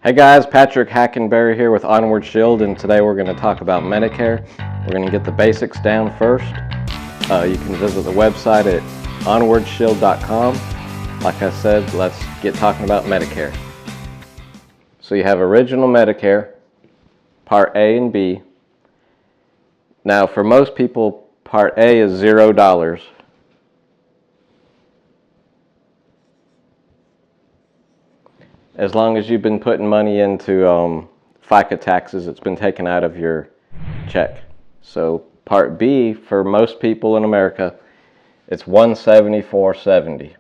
Hey guys, Patrick Hackenberry here with Onward Shield, and today we're going to talk about Medicare. We're going to get the basics down first. You can visit the website at onwardshield.com. Like I said, let's get talking about Medicare. So you have Original Medicare, Part A and B. Now for most people, Part A is $0. As long as you've been putting money into FICA taxes, it's been taken out of your check. So Part B, for most people in America, it's $174.70.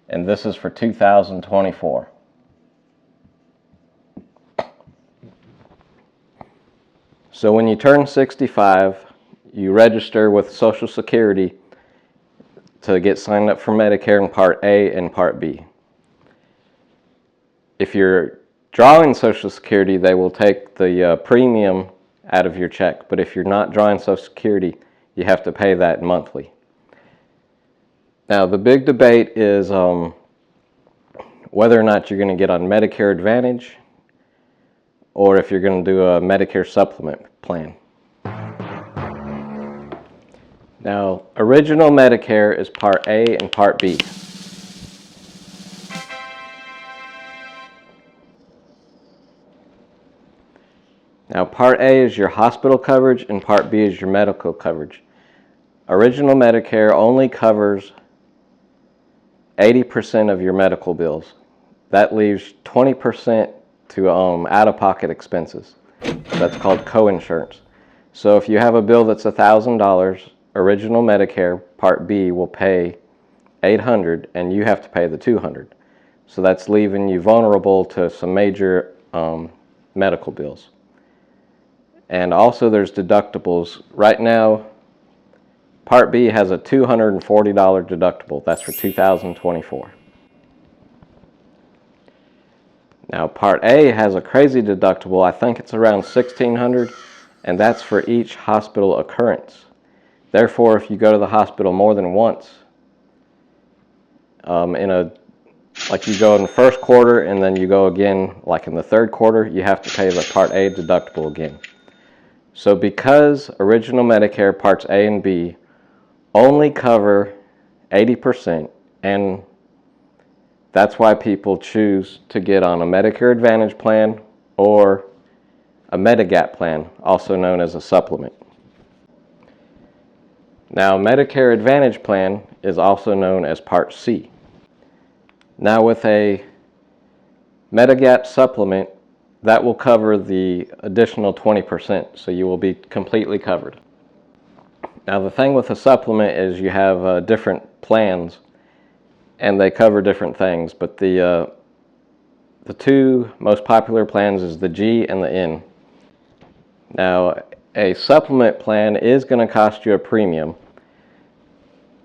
And this is for 2024. So when you turn 65, you register with Social Security to get signed up for Medicare in Part A and Part B. If you're drawing Social Security, they will take the premium out of your check. But if you're not drawing Social Security, you have to pay that monthly. Now, the big debate is whether or not you're going to get on Medicare Advantage or if you're going to do a Medicare supplement plan. Now, Original Medicare is Part A and Part B. Now, Part A is your hospital coverage and Part B is your medical coverage. Original Medicare only covers 80% of your medical bills. That leaves 20% to out-of-pocket expenses. That's called coinsurance. So if you have a bill that's $1,000, Original Medicare Part B will pay $800 and you have to pay the $200. So that's leaving you vulnerable to some major medical bills. And also there's deductibles. Right now, Part B has a $240 deductible. That's for 2024. Now Part A has a crazy deductible. I think it's around $1,600, and that's for each hospital occurrence. Therefore, if you go to the hospital more than once, like you go in the first quarter and then you go again like in the third quarter, you have to pay the Part A deductible again. So because Original Medicare Parts A and B only cover 80%, and that's why people choose to get on a Medicare Advantage plan or a Medigap plan, also known as a supplement. Now, Medicare Advantage plan is also known as Part C. Now, with a Medigap supplement, that will cover the additional 20%, so you will be completely covered. Now, the thing with a supplement is you have different plans, and they cover different things, but the two most popular plans is the G and the N. Now, a supplement plan is going to cost you a premium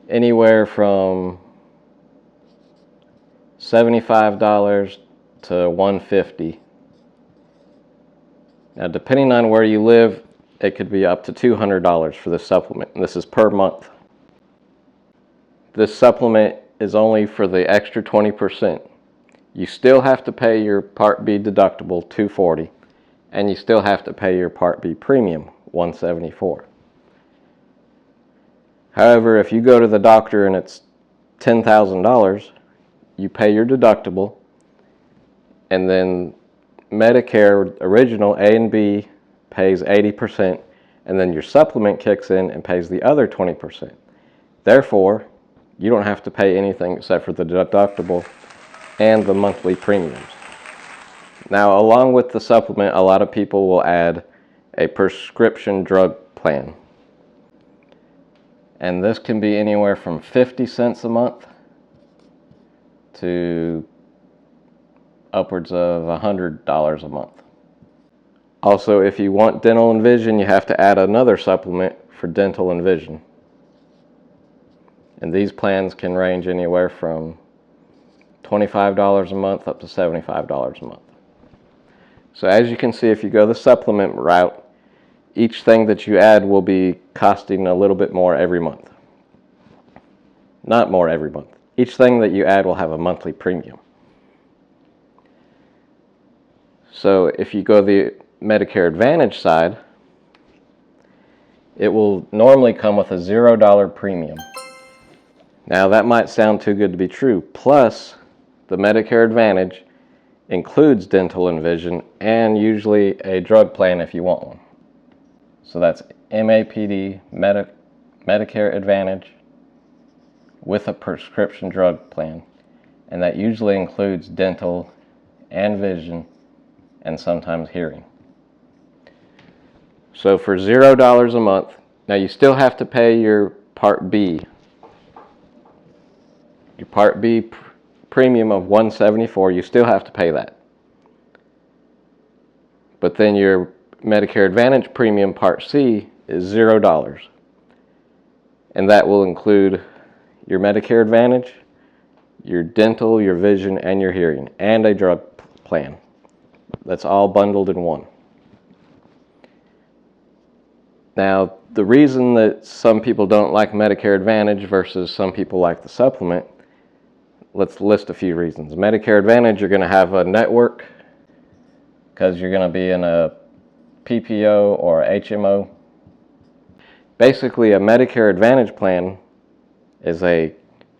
anywhere from $75 to $150. Now, depending on where you live, it could be up to $200 for this supplement, and this is per month. This supplement is only for the extra 20%. You still have to pay your Part B deductible, $240, and you still have to pay your Part B premium, $174. However, if you go to the doctor and it's $10,000, you pay your deductible, and then Medicare Original A and B pays 80%, and then your supplement kicks in and pays the other 20%. Therefore, you don't have to pay anything except for the deductible and the monthly premiums. Now, along with the supplement, a lot of people will add a prescription drug plan. And this can be anywhere from 50 cents a month to upwards of $100 a month. Also, if you want dental and vision, you have to add another supplement for dental and vision. And these plans can range anywhere from $25 a month up to $75 a month. So as you can see, if you go the supplement route, each thing that you add will be costing a little bit more every month. Not more every month, each thing that you add will have a monthly premium. So if you go the Medicare Advantage side, it will normally come with a $0 premium. Now that might sound too good to be true. Plus, the Medicare Advantage includes dental and vision, and usually a drug plan if you want one. So that's MAPD, Medicare Advantage, with a prescription drug plan. And that usually includes dental and vision and sometimes hearing. So for $0 a month, now you still have to pay your Part B. Your Part B premium of $174, you still have to pay that. But then your Medicare Advantage premium Part C is $0. And that will include your Medicare Advantage, your dental, your vision, and your hearing, and a drug plan. That's all bundled in one. Now, the reason that some people don't like Medicare Advantage versus some people like the supplement, let's list a few reasons. Medicare Advantage, you're going to have a network because you're going to be in a PPO or HMO. Basically, a Medicare Advantage plan is a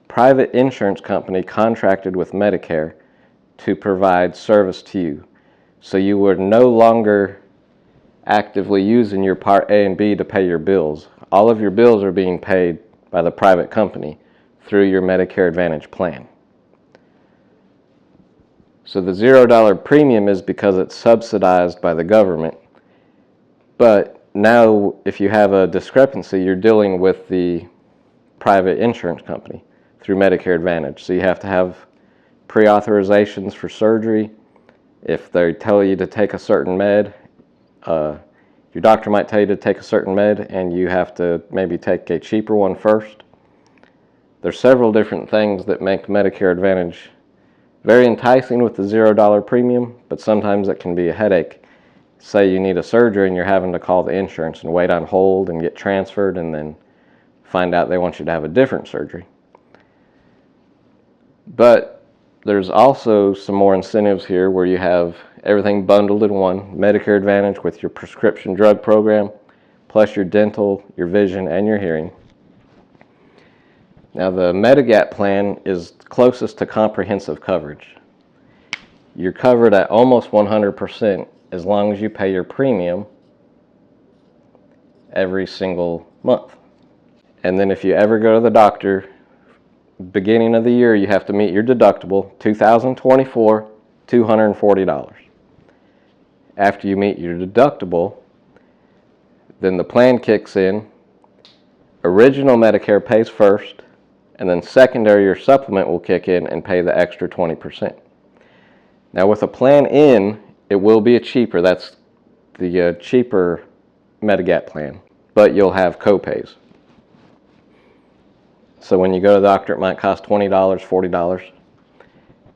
private insurance company contracted with Medicare to provide service to you. So you were no longer actively using your Part A and B to pay your bills. All of your bills are being paid by the private company through your Medicare Advantage plan. So the $0 premium is because it's subsidized by the government. But now if you have a discrepancy, you're dealing with the private insurance company through Medicare Advantage. So you have to have pre-authorizations for surgery. If they tell you to take a certain med, your doctor might tell you to take a certain med and you have to maybe take a cheaper one first. There's several different things that make Medicare Advantage very enticing with the $0 premium, but sometimes it can be a headache. Say you need a surgery and you're having to call the insurance and wait on hold and get transferred and then find out they want you to have a different surgery. But there's also some more incentives here where you have everything bundled in one. Medicare Advantage with your prescription drug program, plus your dental, your vision, and your hearing. Now the Medigap plan is closest to comprehensive coverage. You're covered at almost 100% as long as you pay your premium every single month. And then if you ever go to the doctor, beginning of the year, you have to meet your deductible, 2024, $240. After you meet your deductible, then the plan kicks in. Original Medicare pays first, and then secondary or supplement will kick in and pay the extra 20%. Now with a plan in, it will be cheaper. That's the cheaper Medigap plan, but you'll have co-pays. So when you go to the doctor, it might cost $20, $40.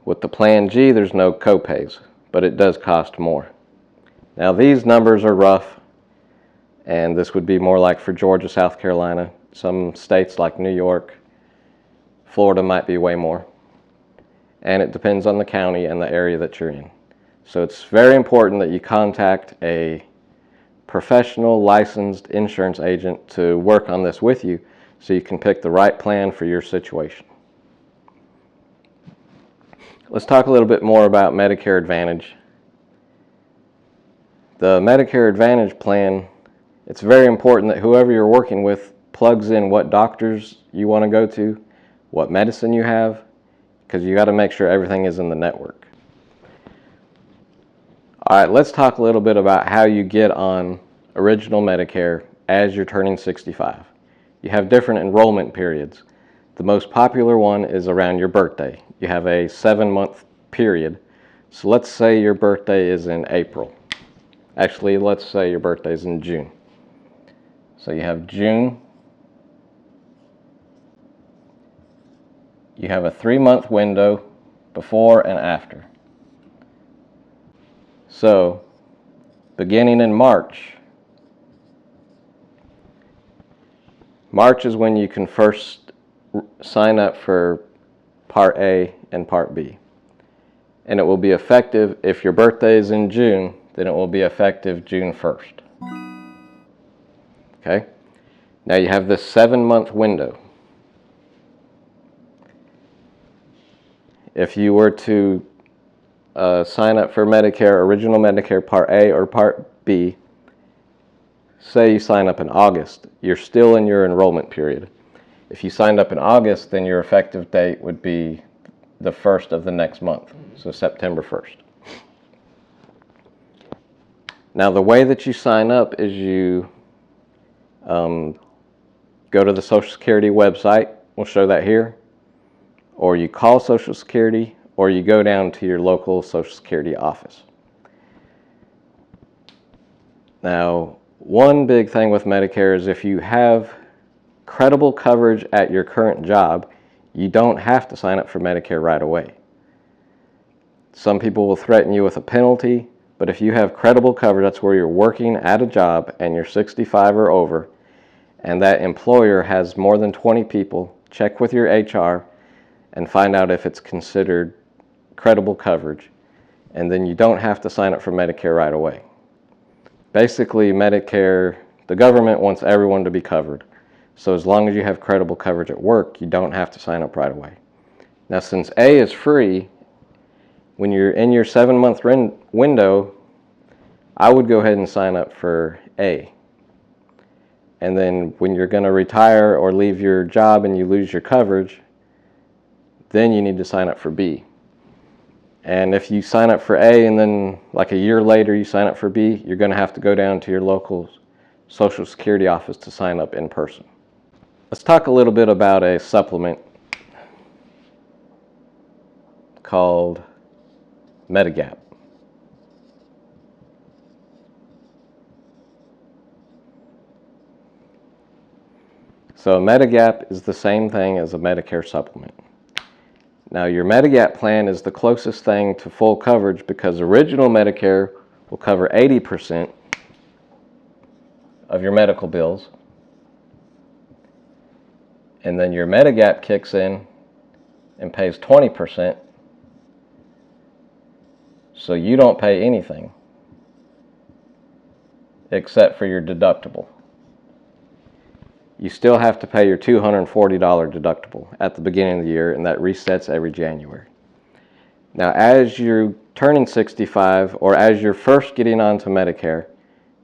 With the Plan G, there's no co-pays, but it does cost more. Now these numbers are rough, and this would be more like for Georgia, South Carolina. Some states like New York, Florida might be way more. And it depends on the county and the area that you're in. So it's very important that you contact a professional licensed insurance agent to work on this with you so you can pick the right plan for your situation. Let's talk a little bit more about Medicare Advantage. The Medicare Advantage plan, it's very important that whoever you're working with plugs in what doctors you want to go to, what medicine you have, because you got to make sure everything is in the network. All right, let's talk a little bit about how you get on original Medicare as you're turning 65. You have different enrollment periods. The most popular one is around your birthday. You have a 7-month period. So let's say your birthday is in April. Actually, let's say your birthday is in June. So you have June. You have a 3-month window before and after. So, beginning in March is when you can first sign up for Part A and Part B. And it will be effective, if your birthday is in June, then it will be effective June 1st. Okay? Now you have this 7-month window. If you were to sign up for Medicare, original Medicare Part A or Part B, say you sign up in August, you're still in your enrollment period. If you signed up in August, then your effective date would be the 1st of the next month, so September 1st. Now the way that you sign up is you go to the Social Security website, we'll show that here, or you call Social Security, or you go down to your local Social Security office. Now, one big thing with Medicare is if you have credible coverage at your current job, you don't have to sign up for Medicare right away. Some people will threaten you with a penalty, but if you have credible coverage, that's where you're working at a job and you're 65 or over, and that employer has more than 20 people, check with your HR and find out if it's considered credible coverage, and then you don't have to sign up for Medicare right away. Basically, Medicare, the government wants everyone to be covered. So as long as you have credible coverage at work, you don't have to sign up right away. Now, since A is free, when you're in your 7-month window, I would go ahead and sign up for A. And then when you're going to retire or leave your job and you lose your coverage, then you need to sign up for B. And if you sign up for A and then like a year later you sign up for B, you're going to have to go down to your local Social Security office to sign up in person. Let's talk a little bit about a supplement called Medigap. So a Medigap is the same thing as a Medicare supplement. Now your Medigap plan is the closest thing to full coverage because original Medicare will cover 80% of your medical bills. And then your Medigap kicks in and pays 20%, so you don't pay anything except for your deductible. You still have to pay your $240 deductible at the beginning of the year, and that resets every January. Now, as you're turning 65 or as you're first getting onto Medicare,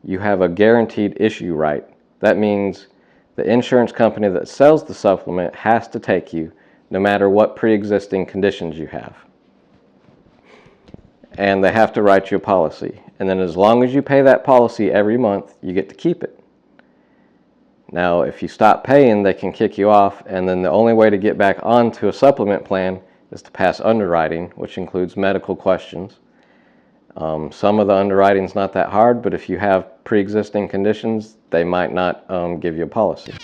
you have a guaranteed issue right. That means the insurance company that sells the supplement has to take you no matter what pre-existing conditions you have. And they have to write you a policy. And then as long as you pay that policy every month, you get to keep it. Now, if you stop paying, they can kick you off, and then the only way to get back onto a supplement plan is to pass underwriting, which includes medical questions. Some of the underwriting is not that hard, but if you have pre-existing conditions, they might not give you a policy.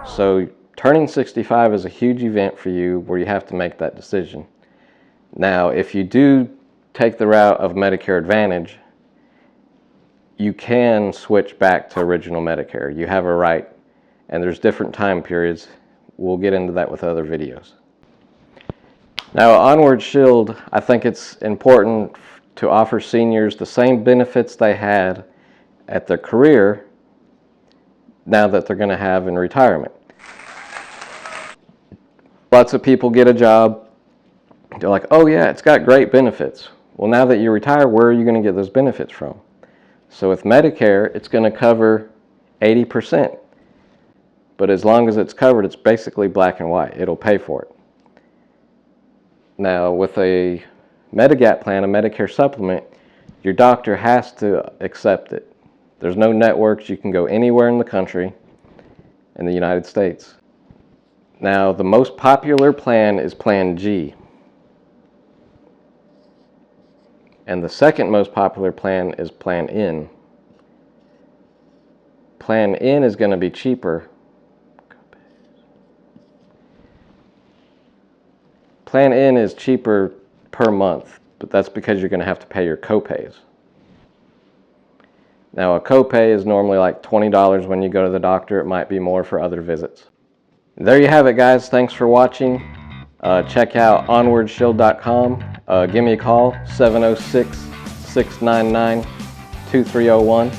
So turning 65 is a huge event for you where you have to make that decision. Now, if you do take the route of Medicare Advantage, you can switch back to original Medicare. You have a right, and there's different time periods. We'll get into that with other videos. Now, Onward Shield, I think it's important to offer seniors the same benefits they had at their career now that they're going to have in retirement. Lots of people get a job, they're like, oh yeah, it's got great benefits. Well, now that you retire, where are you going to get those benefits from? So with Medicare, it's going to cover 80%. But as long as it's covered, it's basically black and white. It'll pay for it. Now, with a Medigap plan, a Medicare supplement, your doctor has to accept it. There's no networks. You can go anywhere in the country in the United States. Now, the most popular plan is Plan G. And the second most popular plan is Plan N. Plan N is going to be cheaper. Plan N is cheaper per month, but that's because you're going to have to pay your copays. Now, a copay is normally like $20 when you go to the doctor. It might be more for other visits. There you have it, guys. Thanks for watching. Check out onwardshield.com. Give me a call, 706-699-2301.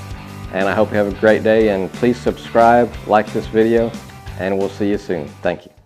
And I hope you have a great day, and please subscribe, like this video, and we'll see you soon. Thank you.